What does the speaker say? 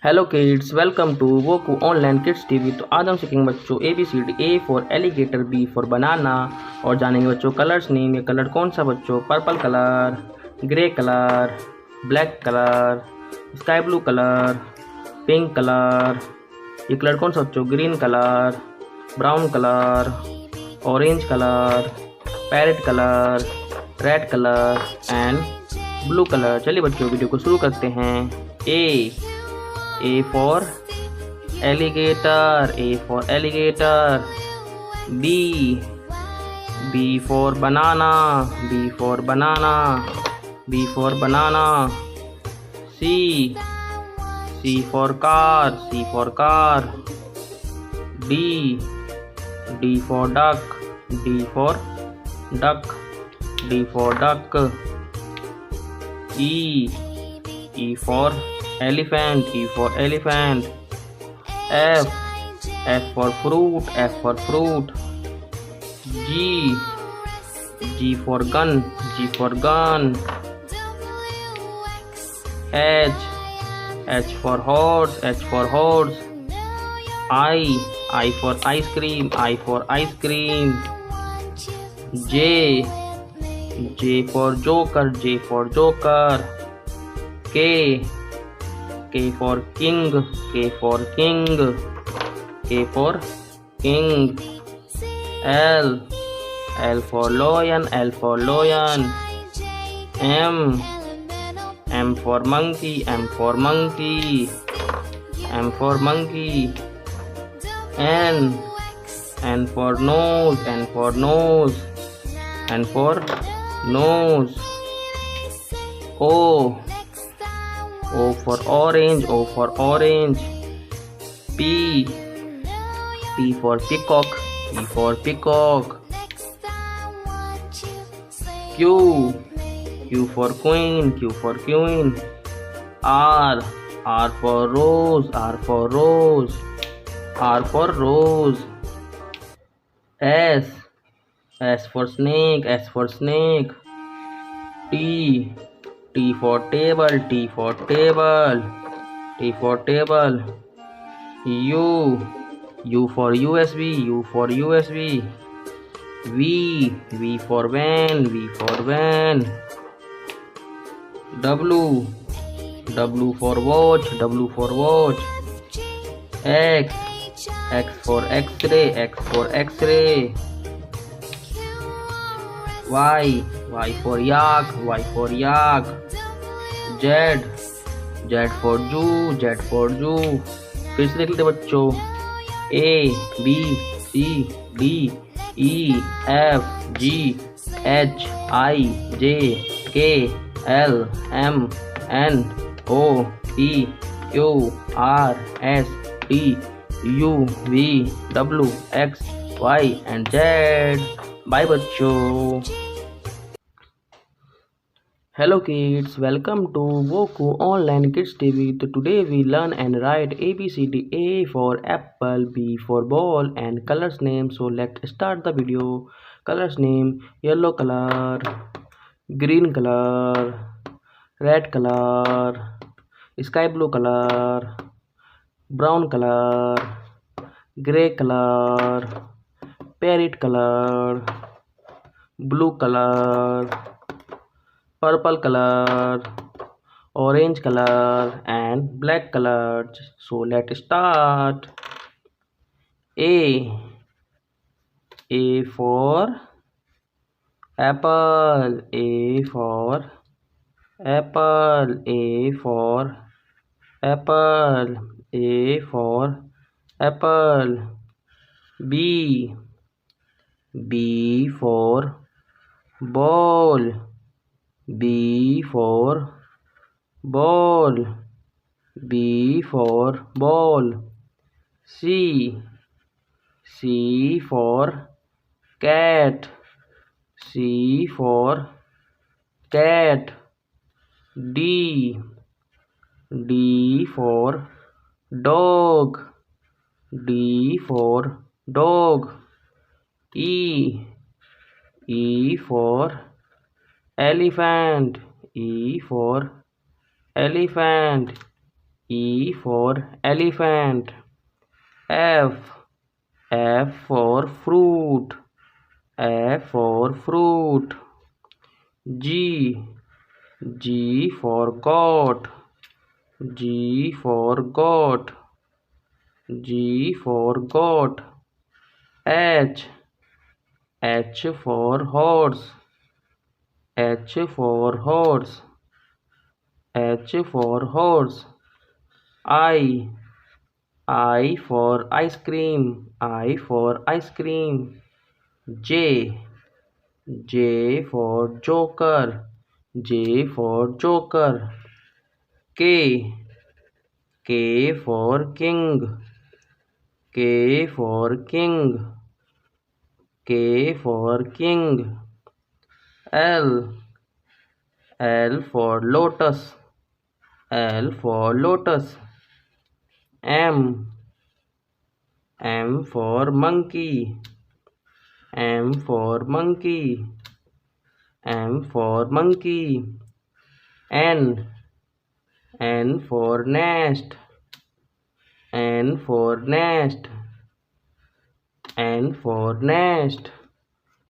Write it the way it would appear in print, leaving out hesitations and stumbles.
Hello kids, welcome to वोकू online kids TV. तो आज हम सीखेंगे बच्चों ABCD। A for alligator, B for banana, और जानेंगे बच्चों कलर्स नेम। ये कलर कौन सा बच्चों? Purple colour, grey colour, black colour, sky blue colour, pink colour. ये कलर कौन सा बच्चों? Green colour, brown colour, orange colour, parrot colour, red colour and blue colour. चलिए बच्चों वीडियो को शुरू करते हैं। A for alligator, A for alligator. B for banana, B for banana, B for banana. C for car, C for car. D for duck, D for duck, D for duck. E for elephant, E for elephant. F for fruit, F for fruit. G for gun, G for gun. H for horse, H for horse. I for ice cream, I for ice cream. J for joker, J for joker. K for king, K for king, K for king. L for lion, L for lion. M for monkey, M for monkey, M for monkey. N for nose, N for nose, N for nose. O for orange, O for orange. P for peacock, P for peacock. Q for queen, Q for queen. R for rose, R for rose, R for rose. S for snake, S for snake. T for table, T for table, T for table. U for USB, U for USB. V for van, V for van. W for watch, W for watch. X for X-ray, X for X-ray. Y for yak, Y for yak. Z for zoo, Z for zoo. फिर से देख लेते बच्चों। A B C D E F G H I J K L M N O P Q R S T U V W X Y and Z। Bye बच्चों। Hello kids, welcome to Woku Online Kids TV. So today we learn and write ABCD. A for apple, B for ball and colors name. So let's start the video. Colors name: yellow color, green color, red color, sky blue color, brown color, grey color, parrot color, blue color, purple color, orange color and black color. So let's start. A for apple, A for apple, A for apple, A for apple. B for ball, B for ball, B for ball. C for cat, C for cat. D for dog, D for dog. E for elephant, E for elephant. E for elephant. F. F for fruit. F for fruit. G. G for goat. G for goat. G for goat. H. H for horse. H for horse. H for horse. I. I for ice cream. I for ice cream. J. J for joker. J for joker. K. K for king. K for king. K for king. L. L for lotus. L for lotus. M. M for monkey. M for monkey. M for monkey. N. N for nest. N for nest. N for nest.